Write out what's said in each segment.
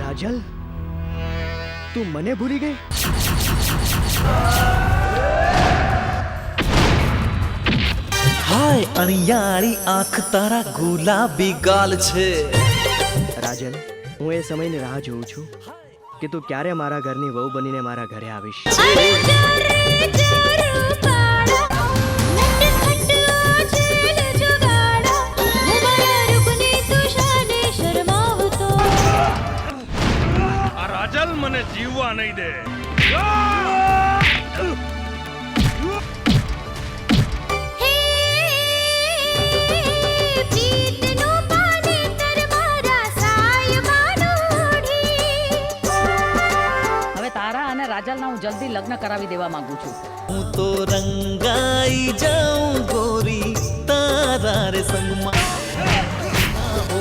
રાજલ, તું મને ભૂલી ગઈ? હાય અણિયાળી આંખ તારા ગુલાબી ગાલ છે. રાજલ, હું એ સમયની રાહ જોઉં છું કે તું ક્યારે મારા ઘરની વહુ બનીને મારા ઘરે આવીશ. આ રાજલ મને જીવવા નહીં દે. રાજલના હું જલ્દી લગ્ન કરાવી દેવા માંગુ છું. હું તો રંગાઈ જાઉં ગોરી તારા રે સંગમાં. ઓ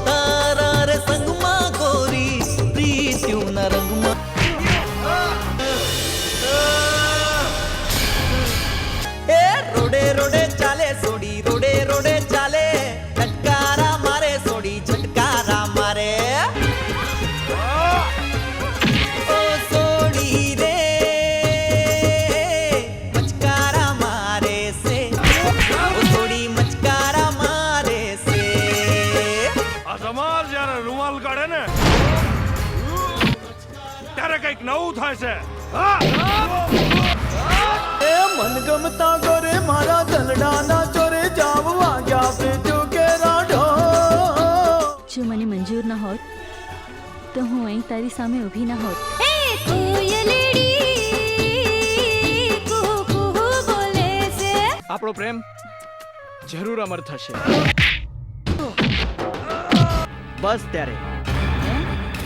તારા રે સંગમાં ગોરી પ્રીત્યુના રંગમાં. એ રોડે રોડે ચાલે સોડી, રોડે રોડે ચાલે ઝટકારા મારે સોડી, ઝટકારા મારે. કઈક નવું થાય છે. એ મનગમતા ગોરે મારા દલડાના ચોરે જાવ વાગ્યા પ્રીત્યુ કે રાઢો. જો મને મંજૂર ન હોત તો હું અહીં તારી સામે ઊભી ન હોત. આપણો પ્રેમ જરૂર અમર થશે. બસ ત્યારે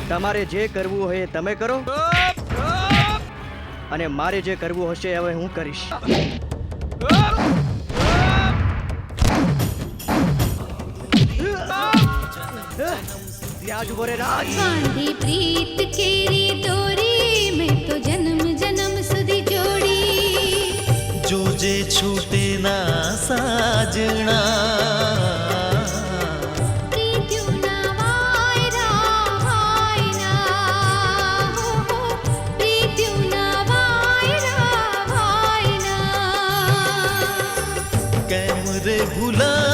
તમારે જે કરવું હોય એ તમે કરો, અને મારે જે કરવું હશે હવે હું કરીશ. રાજ ઉભો રે, રાજ. કાંધી પ્રીત કેરી દોરી મેં તો જન્મ જન્મ સુધી જોડી. જોજે છૂટે ના સાજણા. ભૂલા